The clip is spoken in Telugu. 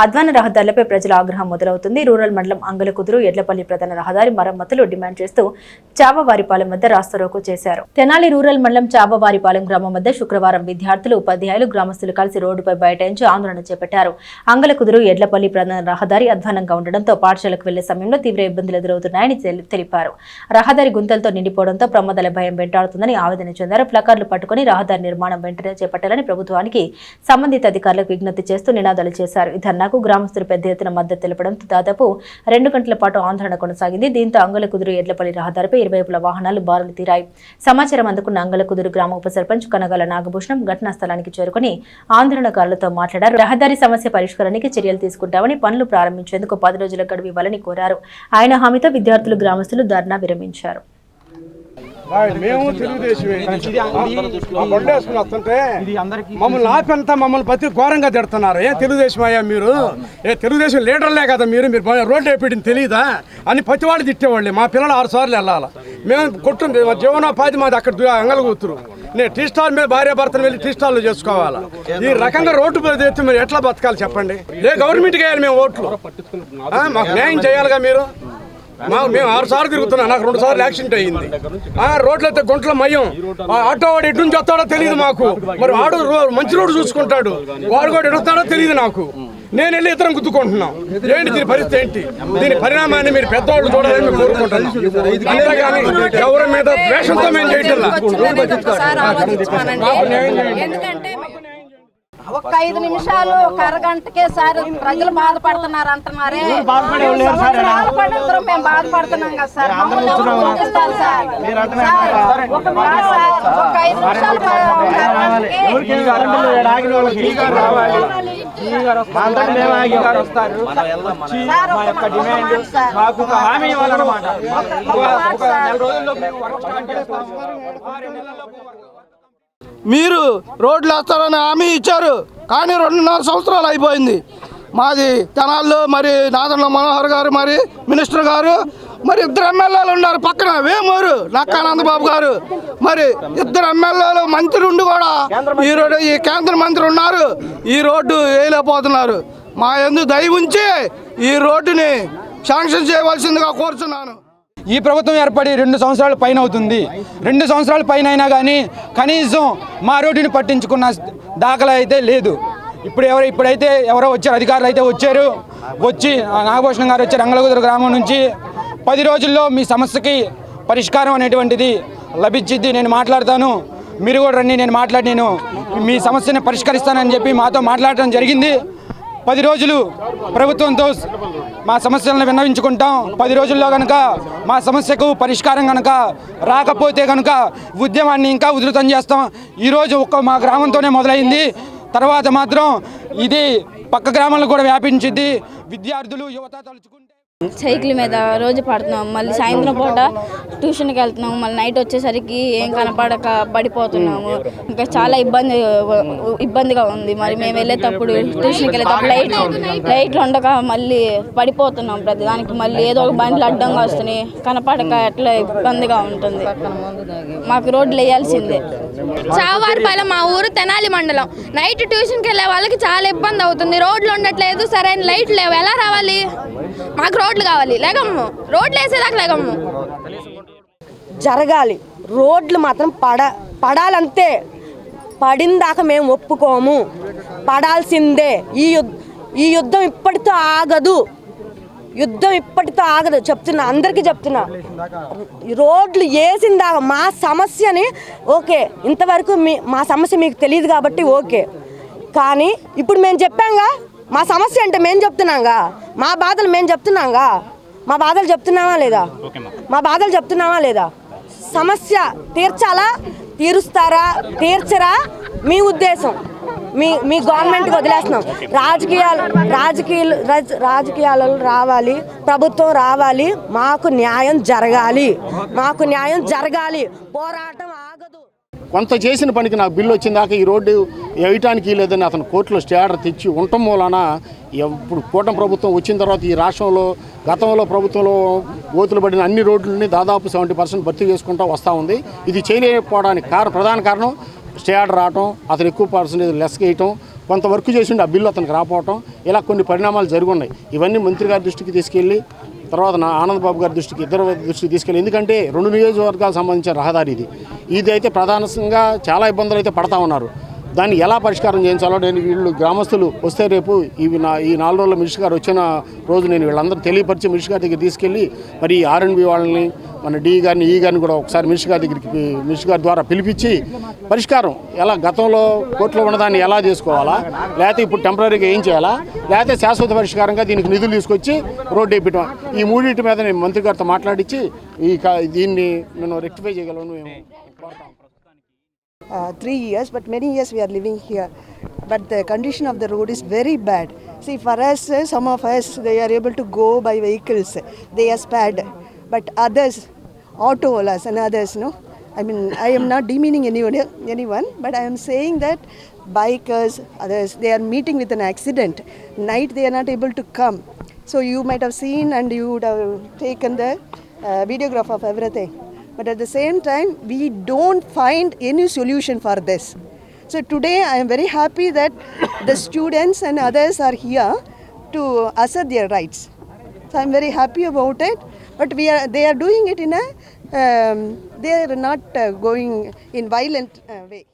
అధ్వాన రహదారులపై ప్రజల ఆగ్రహం మొదలవుతుంది. రూరల్ మండలం అంగలకుదురు ఎడ్లపల్లి ప్రధాన రహదారి మరమ్మతులు డిమాండ్ చేస్తూ చాబవారిపాలెం వద్ద రాస్తారోకో చేశారు. తెనాలి రూరల్ మండలం చాబవారిపాలెం గ్రామం వద్ద శుక్రవారం విద్యార్థులు, ఉపాధ్యాయులు, గ్రామస్తులు కలిసి రోడ్డుపై బైఠాయించి ఆందోళన చేపట్టారు. అంగలకుదురు ఎడ్లపల్లి ప్రధాన రహదారి అధ్వానంగా ఉండడంతో పాఠశాలకు వెళ్లే సమయంలో తీవ్ర ఇబ్బందులు ఎదురవుతున్నాయని తెలిపారు. రహదారి గుంతలతో నిండిపోవడంతో ప్రమాదాల భయం వెంటాడుతుందని ఆవేదన చెందారు. ప్లకార్డులు పట్టుకుని రహదారి నిర్మాణం వెంటనే చేపట్టాలని ప్రభుత్వానికి సంబంధిత అధికారులకు విజ్ఞప్తి చేస్తూ నినాదాలు చేశారు. ఈ ధర్నాకు గ్రామస్తులు పెద్ద ఎత్తున మద్దతు తెలపడంతో దాదాపు 2 గంటల పాటు ఆందోళన కొనసాగింది. దీంతో అంగలకుదురు ఎడ్లపల్లి రహదారిపై ఇరువైపుల వాహనాలు బారులు తీరాయి. సమాచారం అందుకున్న అంగలకుదురు గ్రామ ఉప సర్పంచ్ కనగాల నాగభూషణం ఘటనా స్థలానికి చేరుకుని ఆందోళనకారులతో మాట్లాడారు. రహదారి సమస్య పరిష్కారానికి చర్యలు తీసుకుంటామని, పనులు ప్రారంభించేందుకు 10 రోజుల గడువు ఇవ్వాలని కోరారు. ఆయన హామీతో విద్యార్థులు, గ్రామస్తులు ధర్నా విరమించారు. మేము తెలుగుదేశమే బండేసుకుని వస్తుంటే మమ్మల్ని ఆపంతా మమ్మల్ని ప్రతి ఘోరంగా తిడుతున్నారు. తెలుగుదేశం అయ్యా మీరు, తెలుగుదేశం లీడర్లే కదా మీరు రోడ్డు వేపించింది తెలియదా అని ప్రతివాడు తిట్టేవాళ్ళే. మా పిల్లలు 6 సార్లు వెళ్ళాలి. మేము కొట్టుంది జీవనోపాధి మాది అక్కడ అంగలగుతురు. నేను టీ స్టాల్ మీద భార్య భర్తను వెళ్ళి టీ స్టాల్లో చేసుకోవాలా. ఈ రకంగా రోడ్డు మీద ఎత్తి మీరు ఎట్లా బతకాలి చెప్పండి? గవర్నమెంట్కి వేయాలి మేము ఓట్లు, మాకు న్యాయం చేయాలిగా మీరు. మేము 6 సార్లు తిరుగుతున్నాం, నాకు 2 సార్లు యాక్సిడెంట్ అయ్యింది. రోడ్లు అయితే గుంటల మయం. ఆటో వాడు ఎటు నుంచి వస్తాడో తెలియదు మాకు. మరి వాడు మంచి రోడ్డు చూసుకుంటాడు, వాడు కూడా ఎడుస్తాడో తెలియదు నాకు. నేను వెళ్ళి ఇతరం గుద్దుకుంటున్నాం. ఏంటి దీని పరిస్థితి ఏంటి? దీని పరిణామాన్ని మీరు పెద్దవాళ్ళు చూడాలని మేము కోరుకుంటున్నాం. అంతేగాని ఎవరి మీద ద్వేషంతో మేము చేయటం. ఒక 5 నిమిషాలు, ఒక అరగంటకే సార్ ప్రజలు బాధపడుతున్నారు అంటున్నారే. మేము బాధపడుతున్నాం కదా సార్. మమ్మల్ని ఎవరు గుర్తిస్తారు సార్? ఒక 5 నిమిషాలు మీరు రోడ్లు వేస్తారని హామీ ఇచ్చారు, కానీ 2.5 సంవత్సరాలు అయిపోయింది. మాది తెనాల్లో మరి నాదెండ్ల మనోహర్ గారు, మరి మినిస్టర్ గారు, మరి 2 ఎమ్మెల్యేలు ఉన్నారు పక్కన, వేమూరు నక్కానందబాబు గారు, మరి 2 ఎమ్మెల్యేలు, మంత్రి ఉండి కూడా ఈ కేంద్ర మంత్రి ఉన్నారు, ఈ రోడ్డు వేయలేకపోతున్నారు. మా యందు దయ ఉంచి ఈ రోడ్డుని శాంక్షన్ చేయవలసిందిగా కోరుతున్నాను. ఈ ప్రభుత్వం ఏర్పడి 2 సంవత్సరాల పైన అవుతుంది. 2 సంవత్సరాల పైన అయినా కానీ కనీసం మా రోడ్డుని పట్టించుకున్న దాఖలా అయితే లేదు. ఇప్పుడైతే ఎవరో వచ్చారు, అధికారులు అయితే వచ్చి నాగభూషణం గారు వచ్చారు అంగలకుదురు గ్రామం నుంచి. 10 రోజుల్లో మీ సమస్యకి పరిష్కారం అనేటువంటిది లభించింది, నేను మాట్లాడతాను, మీరు కూడా రండి, నేను మీ సమస్యని పరిష్కరిస్తానని చెప్పి మాతో మాట్లాడటం జరిగింది. 10 రోజులు ప్రభుత్వంతో మా సమస్యలను విన్నవించుకుంటాం. 10 రోజుల్లో కనుక మా సమస్యకు పరిష్కారం కనుక రాకపోతే కనుక ఉద్యమాన్ని ఇంకా ఉధృతం చేస్తాం. ఈరోజు మా గ్రామంతోనే మొదలైంది, తర్వాత మాత్రం ఇది పక్క గ్రామాలను కూడా వ్యాపించింది. విద్యార్థులు, యువత తలుచుకుంటే సైకిల్ మీద రోజు పడుతున్నాం, మళ్ళీ సాయంత్రం పూట ట్యూషన్కి వెళ్తున్నాము, మళ్ళీ నైట్ వచ్చేసరికి ఏం కనపడక పడిపోతున్నాము. ఇంకా చాలా ఇబ్బందిగా ఉంది. మరి మేము వెళ్ళేటప్పుడు ట్యూషన్కి వెళ్ళేటప్పుడు లైట్లు ఉండక మళ్ళీ పడిపోతున్నాం ప్రతిదానికి. మళ్ళీ ఏదో ఒక బండ్లు అడ్డంగా వస్తున్నాయి, కనపడక ఎట్లా ఇబ్బందిగా ఉంటుంది. మాకు రోడ్లు వేయాల్సిందే. చాబవారిపాలెం మా ఊరు తెనాలి మండలం. నైట్ ట్యూషన్కి వెళ్ళే వాళ్ళకి చాలా ఇబ్బంది అవుతుంది. రోడ్లు ఉండట్లేదు, సరైన లైట్లు లేవు, ఎలా రావాలి? మాకు రోడ్లు కావాలి, లేకమ్ము రోడ్లు వేసేదాకా లేకమ్ము. జరగాలి, రోడ్లు మాత్రం పడాలంతే. పడిందాక మేము ఒప్పుకోము, పడాల్సిందే. ఈ యుద్ధం ఇప్పటితో ఆగదు, చెప్తున్నా, అందరికీ చెప్తున్నా. రోడ్లు వేసిందాక మా సమస్యని ఓకే, ఇంతవరకు మా సమస్య మీకు తెలియదు కాబట్టి ఓకే, కానీ ఇప్పుడు మేము చెప్పాంగా మా సమస్య అంటే మేము చెప్తున్నాంగా, మా బాధలు మేము చెప్తున్నాంగా. మా బాధలు చెప్తున్నామా లేదా? సమస్య తీర్చాలా, తీర్చరా మీ ఉద్దేశం? మీ గవర్నమెంట్కి వదిలేస్తున్నాం. రాజకీయాలలో రావాలి, ప్రభుత్వం రావాలి, మాకు న్యాయం జరగాలి, పోరాటం ఆగదు. కొంత చేసిన పనికి నాకు బిల్లు వచ్చిందాక ఈ రోడ్డు వేయటానికి లేదని అతను కోర్టులో స్టే ఆర్డర్ తెచ్చి ఉండటం మూలన ఇప్పుడు కూటమి ప్రభుత్వం వచ్చిన తర్వాత ఈ రాష్ట్రంలో గతంలో ప్రభుత్వంలో ఓతులు పడిన అన్ని రోడ్లని దాదాపు 70% భర్తీ చేసుకుంటూ వస్తూ ఉంది. ఇది చేయలేకపోవడానికి ప్రధాన కారణం స్టే ఆర్డర్ రావటం, అతను ఎక్కువ పర్సెంటేజ్ లెస్ వేయటం, కొంత వర్క్ చేసిండు, ఆ బిల్లు అతనికి రాకపోవటం, ఇలా కొన్ని పరిణామాలు జరిగి ఉన్నాయి. ఇవన్నీ మంత్రి గారి దృష్టికి తీసుకెళ్ళి తర్వాత నా ఆనందబాబు గారి దృష్టికి, ఇద్దరు దృష్టికి తీసుకెళ్ళి, ఎందుకంటే 2 నియోజకవర్గాలకు సంబంధించిన రహదారి ఇది అయితే ప్రధానంగా చాలా ఇబ్బందులు అయితే పడతా ఉన్నారు. దాన్ని ఎలా పరిష్కారం చేయించాలో నేను వీళ్ళు గ్రామస్తులు వస్తే రేపు ఈ 4 రోజుల మినిస్టర్ గారు వచ్చిన రోజు నేను వీళ్ళందరూ తెలియపరిచి మినిస్టర్ గారి దగ్గర తీసుకెళ్ళి మరి ఆర్ఎండ్బి వాళ్ళని, మన డి గారిని, ఈ గారిని కూడా ఒకసారి మినిస్టర్ గారి ద్వారా పిలిపించి పరిష్కారం ఎలా గతంలో కోర్టులో ఉన్నదాన్ని ఎలా చేసుకోవాలా, లేకపోతే ఇప్పుడు టెంపరీగా ఏం చేయాలా, లేకపోతే శాశ్వత పరిష్కారంగా దీనికి నిధులు తీసుకొచ్చి రోడ్డు వేయించడం, ఈ మూడింటి మీద నేను మంత్రి గారితో మాట్లాడించి దీన్ని నేను రెక్టిఫై చేయగలను మేము కోరుతాం. 3 years, but many years we are living here. But the condition of the road is very bad. See, for us, some of us, they are able to go by vehicles. They are spared. But others, auto olas and others, no? I mean, I am not demeaning anyone, but I am saying that bikers, others, they are meeting with an accident. Night, they are not able to come. So you might have seen and you would have taken the videograph of everything. But at the same time, we don't find any solution for this. So today, I am very happy that the students and others are here to assert their rights. So I am very happy about it. But they are doing it in a, they are not going in violent way.